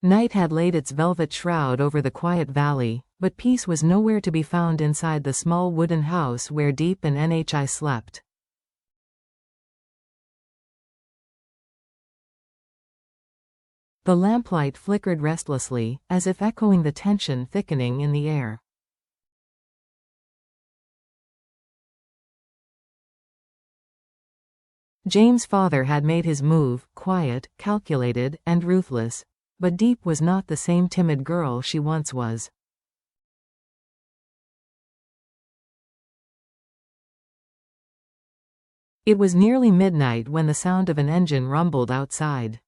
Night had laid its velvet shroud over the quiet valley, but peace was nowhere to be found inside the small wooden house where Deep and Nhi slept. The lamplight flickered restlessly, as if echoing the tension thickening in the air. James' father had made his move, quiet, calculated, and ruthless. But Deep was not the same timid girl she once was. It was nearly midnight when the sound of an engine rumbled outside.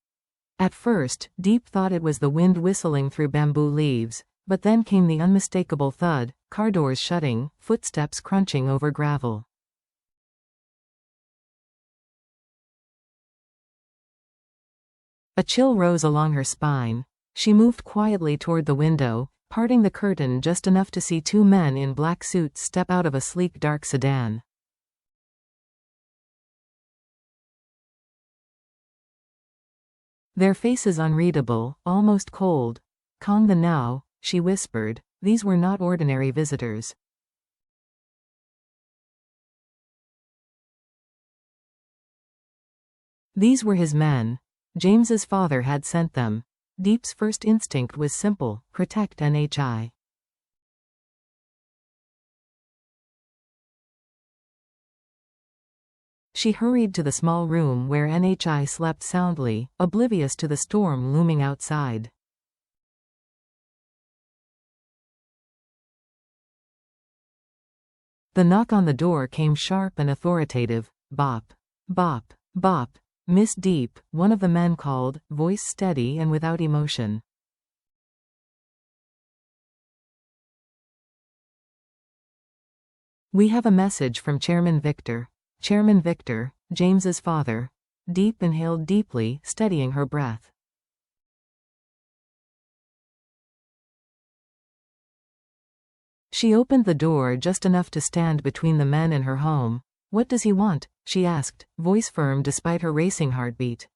At first, Deep thought it was the wind whistling through bamboo leaves, but then came the unmistakable thud, car doors shutting, footsteps crunching over gravel. A chill rose along her spine. She moved quietly toward the window, parting the curtain just enough to see two men in black suits step out of a sleek dark sedan. Their faces unreadable, almost cold. "Kong the now," she whispered. These were not ordinary visitors. These were his men. James's father had sent them. Deep's first instinct was simple: protect Nhi. She hurried to the small room where Nhi slept soundly, oblivious to the storm looming outside. The knock on the door came sharp and authoritative. "Bop. Bop. Bop. Miss Deep," one of the men called, voice steady and without emotion. "We have a message from Chairman Victor." Chairman Victor, James's father. Deep inhaled deeply, steadying her breath. She opened the door just enough to stand between the men and her home. "What does he want?" she asked, voice firm despite her racing heartbeat.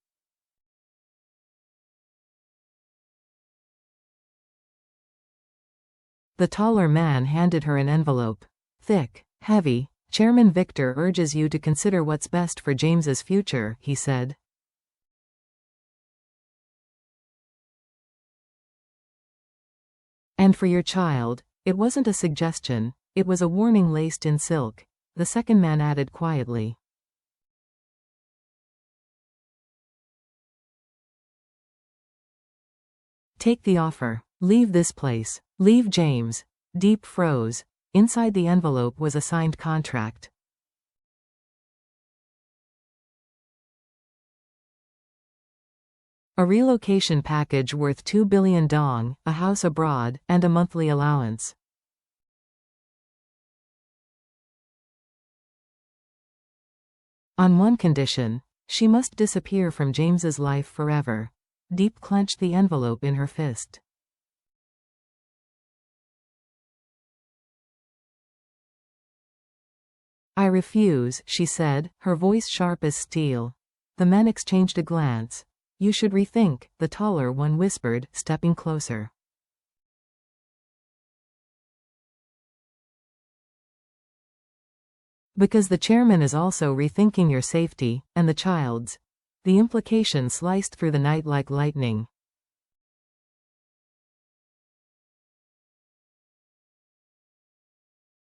The taller man handed her an envelope. Thick, heavy. "Chairman Victor urges you to consider what's best for James's future," he said. "And for your child." It wasn't a suggestion, it was a warning laced in silk. The second man added quietly. "Take the offer. Leave this place. Leave James." Deep froze. Inside the envelope was a signed contract. A relocation package worth 2 billion dong, a house abroad, and a monthly allowance. On one condition: she must disappear from James's life forever. Deep clenched the envelope in her fist. "I refuse," she said, her voice sharp as steel. The men exchanged a glance. "You should rethink," the taller one whispered, stepping closer. "Because the chairman is also rethinking your safety, and the child's." The implication sliced through the night like lightning.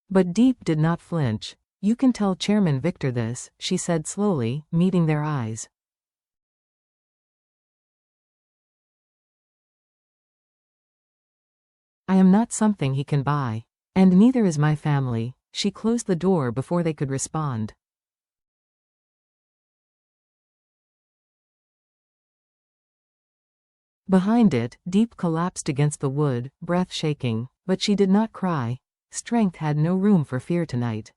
But Deep did not flinch. "You can tell Chairman Victor this," she said slowly, meeting their eyes. "I am not something he can buy. And neither is my family." She closed the door before they could respond. Behind it, Deep collapsed against the wood, breath shaking, but she did not cry. Strength had no room for fear tonight.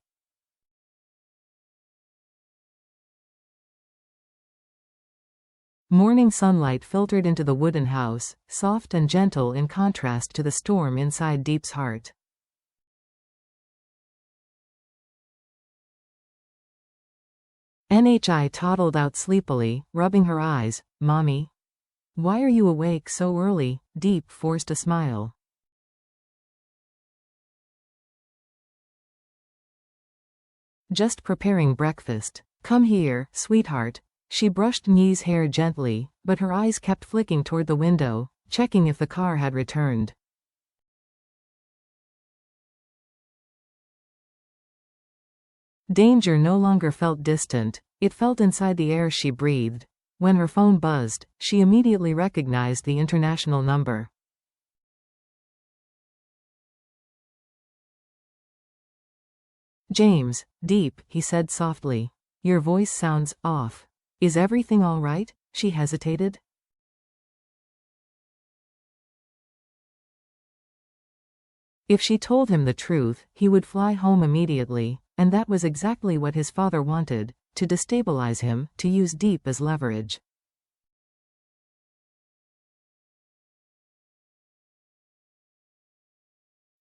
Morning sunlight filtered into the wooden house, soft and gentle in contrast to the storm inside Deep's heart. Nhi toddled out sleepily, rubbing her eyes. "Mommy?" Why are you awake so early? Deep forced a smile. Just preparing breakfast. Come here, sweetheart. She brushed Nye's hair gently, but her eyes kept flicking toward the window, checking if the car had returned. Danger no longer felt distant, it felt inside the air she breathed. When her phone buzzed, she immediately recognized the international number. James, Deep, he said softly. Your voice sounds off. Is everything all right? She hesitated. If she told him the truth, he would fly home immediately, and that was exactly what his father wanted, to destabilize him, to use Deep as leverage.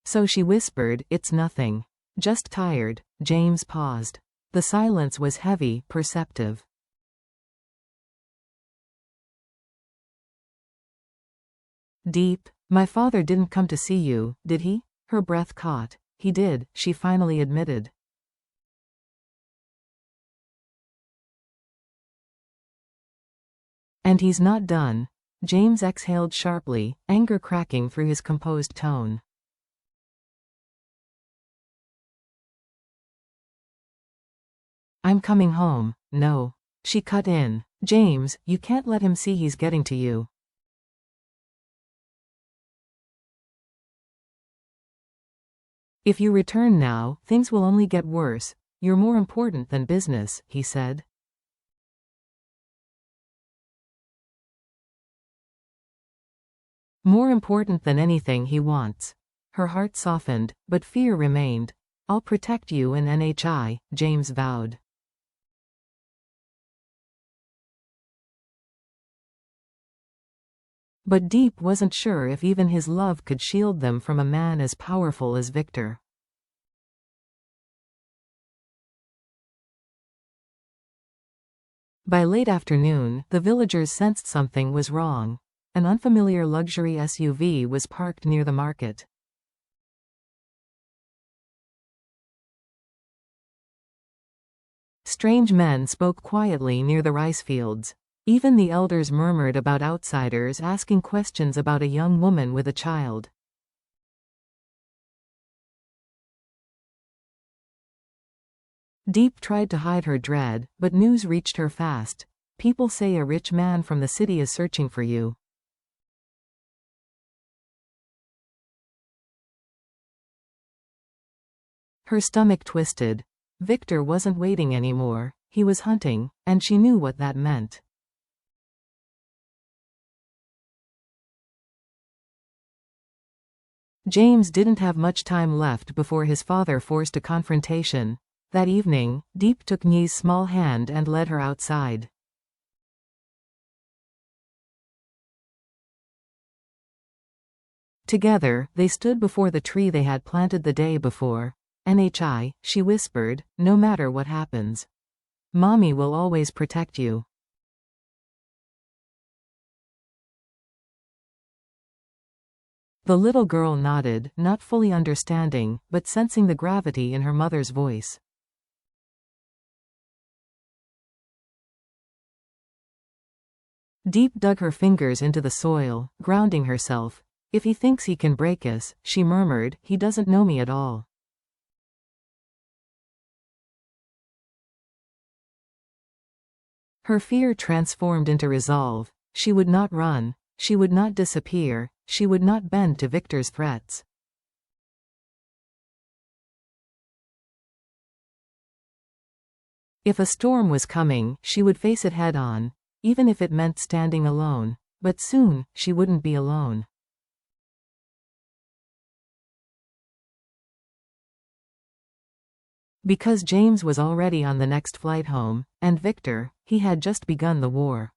So she whispered, "It's nothing. Just tired." James paused. The silence was heavy, perceptive. Deep, my father didn't come to see you, did he? Her breath caught. He did, she finally admitted. And he's not done. James exhaled sharply, anger cracking through his composed tone. I'm coming home. No. She cut in. James, you can't let him see he's getting to you. If you return now, things will only get worse. You're more important than business, he said. More important than anything he wants. Her heart softened, but fear remained. I'll protect you and NHI, James vowed. But Deep wasn't sure if even his love could shield them from a man as powerful as Victor. By late afternoon, the villagers sensed something was wrong. An unfamiliar luxury SUV was parked near the market. Strange men spoke quietly near the rice fields. Even the elders murmured about outsiders asking questions about a young woman with a child. Deep tried to hide her dread, but news reached her fast. People say a rich man from the city is searching for you. Her stomach twisted. Victor wasn't waiting anymore, he was hunting, and she knew what that meant. James didn't have much time left before his father forced a confrontation. That evening, Deep took Nye's small hand and led her outside. Together, they stood before the tree they had planted the day before. NHI, she whispered, no matter what happens. Mommy will always protect you. The little girl nodded, not fully understanding, but sensing the gravity in her mother's voice. Deep dug her fingers into the soil, grounding herself. If he thinks he can break us, she murmured, he doesn't know me at all. Her fear transformed into resolve. She would not run. She would not disappear. She would not bend to Victor's threats. If a storm was coming, she would face it head-on, even if it meant standing alone. But soon, she wouldn't be alone. Because James was already on the next flight home, and Victor, he had just begun the war.